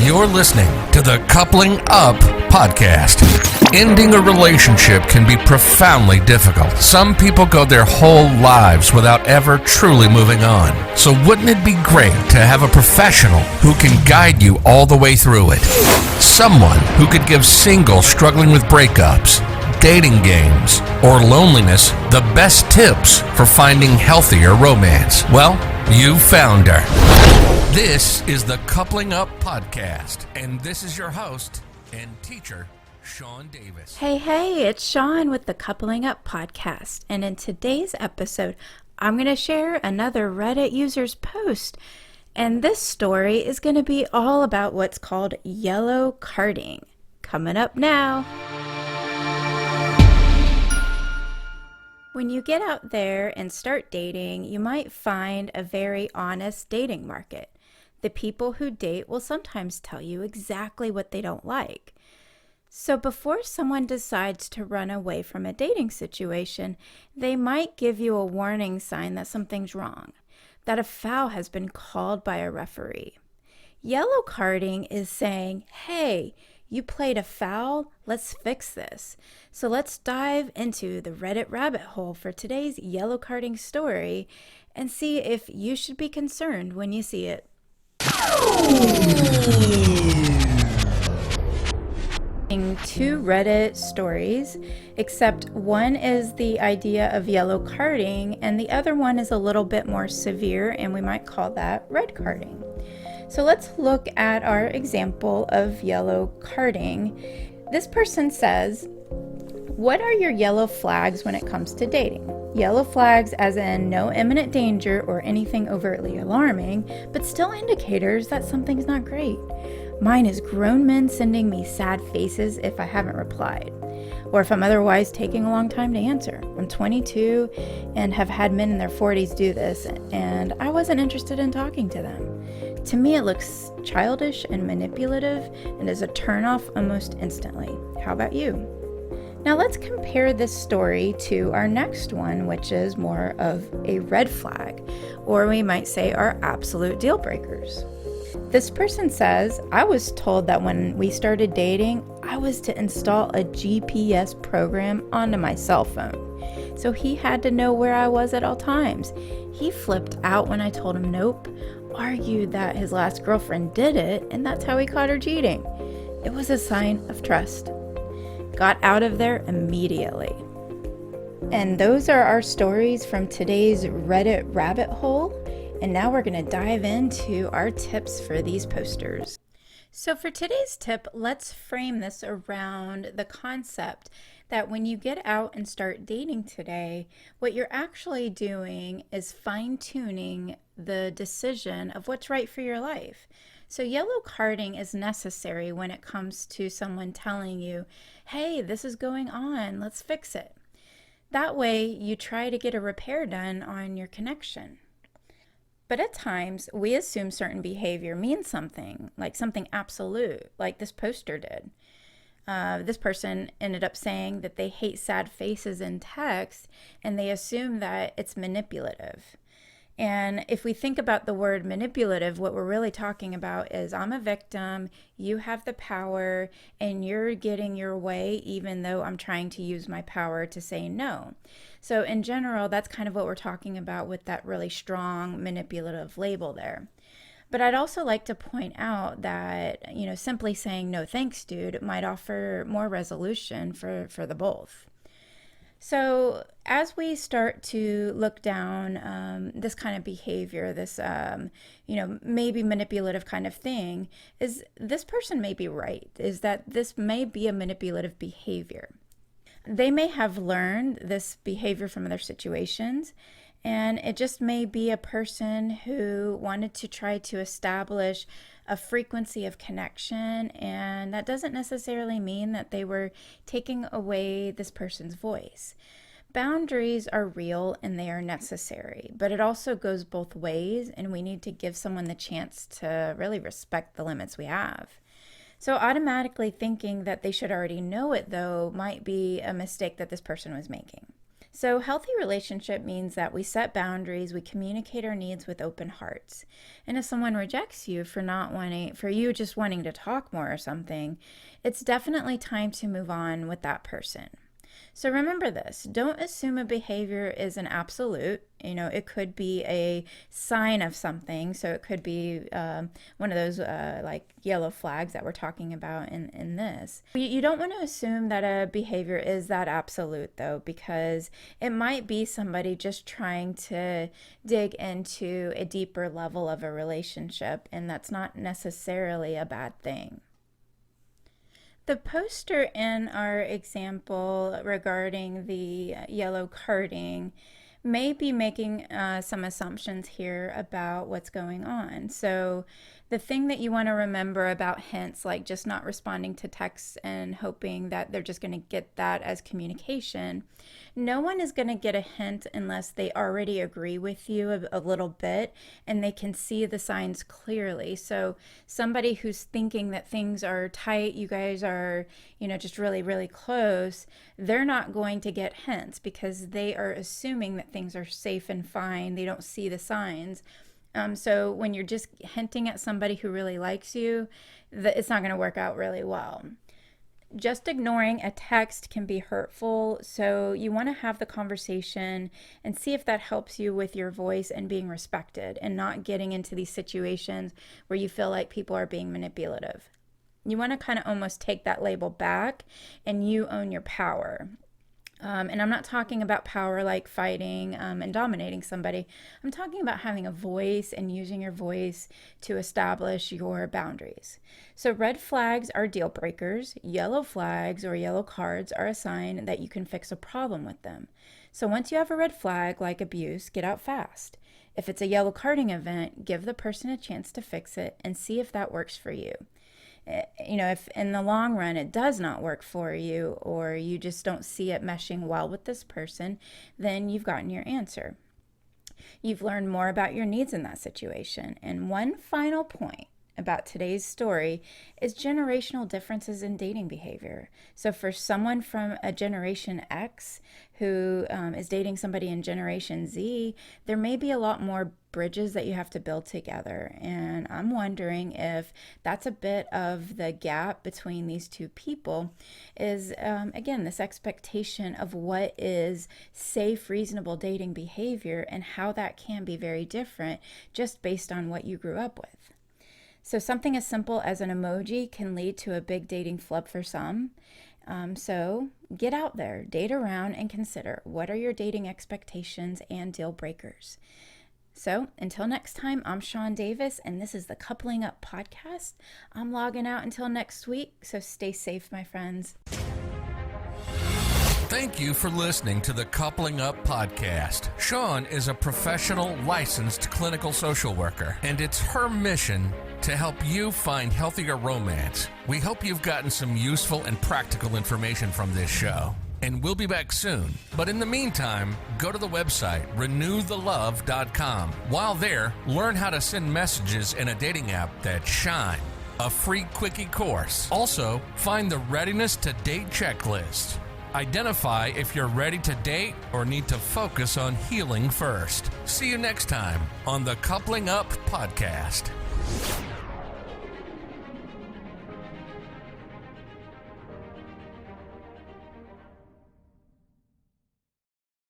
You're listening to the Coupling Up podcast. Ending a relationship can be profoundly difficult. Some people go their whole lives without ever truly moving on. So wouldn't it be great to have a professional who can guide you all the way through it? Someone who could give singles struggling with breakups, dating games, or loneliness the best tips for finding healthier romance. Well, you found her. This is the Coupling Up podcast, and this is your host and teacher, Sean Davis. Hey, it's Sean with the Coupling Up podcast, and in today's episode, I'm going to share another Reddit user's post, and this story is going to be all about what's called yellowcarding. Coming up now. When you get out there and start dating, you might find a very honest dating market. The people who date will sometimes tell you exactly what they don't like. So before someone decides to run away from a dating situation, they might give you a warning sign that something's wrong, that a foul has been called by a referee. Yellow carding is saying, hey, you played a foul, let's fix this. So let's dive into the Reddit rabbit hole for today's yellow carding story and see if you should be concerned when you see it. Two Reddit stories, except one is the idea of yellow carding and the other one is a little bit more severe, and we might call that red carding. So let's look at our example of yellow carding. This person says, what are your yellow flags when it comes to dating? Yellow flags as in no imminent danger or anything overtly alarming, but still indicators that something's not great. Mine is grown men sending me sad faces if I haven't replied, or if I'm otherwise taking a long time to answer. I'm 22 and have had men in their 40s do this, and I wasn't interested in talking to them. To me, it looks childish and manipulative and is a turnoff almost instantly. How about you? Now let's compare this story to our next one, which is more of a red flag, or we might say our absolute deal breakers. This person says, I was told that when we started dating, I was to install a GPS program onto my cell phone. So he had to know where I was at all times. He flipped out when I told him nope, argued that his last girlfriend did it, and that's how he caught her cheating. It was a sign of trust. Got out of there immediately. And those are our stories from today's Reddit rabbit hole. And now we're going to dive into our tips for these posters. So for today's tip, let's frame this around the concept that when you get out and start dating today, what you're actually doing is fine-tuning the decision of what's right for your life. So yellow carding is necessary when it comes to someone telling you, hey, this is going on, let's fix it. That way you try to get a repair done on your connection. But at times, we assume certain behavior means something, like something absolute, like this poster did. This person ended up saying that they hate sad faces in text, and they assume that it's manipulative. And if we think about the word manipulative, what we're really talking about is I'm a victim, you have the power, and you're getting your way even though I'm trying to use my power to say no. So in general, that's kind of what we're talking about with that really strong manipulative label there. But I'd also like to point out that, simply saying no thanks, dude, might offer more resolution for the both. So as we start to look down this kind of behavior, this, maybe manipulative kind of thing, is this person may be right, is that this may be a manipulative behavior. They may have learned this behavior from other situations, and it just may be a person who wanted to try to establish a frequency of connection, and that doesn't necessarily mean that they were taking away this person's voice. Boundaries are real and they are necessary, but it also goes both ways, and we need to give someone the chance to really respect the limits we have. So automatically thinking that they should already know it, though, might be a mistake that this person was making. So, healthy relationship means that we set boundaries, we communicate our needs with open hearts. And if someone rejects you for you just wanting to talk more or something, it's definitely time to move on with that person. So remember this, don't assume a behavior is an absolute. It could be a sign of something. So it could be one of those like yellow flags that we're talking about in this. You don't want to assume that a behavior is that absolute, though, because it might be somebody just trying to dig into a deeper level of a relationship, and that's not necessarily a bad thing. The poster in our example regarding the yellow carding may be making some assumptions here about what's going on. So the thing that you want to remember about hints, like just not responding to texts and hoping that they're just going to get that as communication, no one is going to get a hint unless they already agree with you a little bit and they can see the signs clearly. So somebody who's thinking that things are tight, you guys are, just really, really close, they're not going to get hints because they are assuming that things are safe and fine. They don't see the signs. So when you're just hinting at somebody who really likes you, it's not going to work out really well. Just ignoring a text can be hurtful, so you want to have the conversation and see if that helps you with your voice and being respected and not getting into these situations where you feel like people are being manipulative. You want to kind of almost take that label back and you own your power. And I'm not talking about power like fighting and dominating somebody. I'm talking about having a voice and using your voice to establish your boundaries. So red flags are deal breakers. Yellow flags or yellow cards are a sign that you can fix a problem with them. So once you have a red flag like abuse, get out fast. If it's a yellow carding event, give the person a chance to fix it and see if that works for you. If in the long run it does not work for you or you just don't see it meshing well with this person, then you've gotten your answer. You've learned more about your needs in that situation. And one final point about today's story is generational differences in dating behavior. So for someone from a Generation X who is dating somebody in Generation Z, there may be a lot more bridges that you have to build together. And I'm wondering if that's a bit of the gap between these two people is, again, this expectation of what is safe, reasonable dating behavior and how that can be very different just based on what you grew up with. So something as simple as an emoji can lead to a big dating flub for some. So get out there, date around, and consider what are your dating expectations and deal breakers. So until next time, I'm Sean Davis, and this is the Coupling Up podcast. I'm logging out until next week, so stay safe, my friends. Thank you for listening to the Coupling Up podcast. Sean is a professional, licensed clinical social worker, and it's her mission to help you find healthier romance. We hope you've gotten some useful and practical information from this show. And we'll be back soon. But in the meantime, go to the website, renewthelove.com. While there, learn how to send messages in a dating app that shine. A free quickie course. Also, find the Readiness to Date checklist. Identify if you're ready to date or need to focus on healing first. See you next time on the Coupling Up podcast.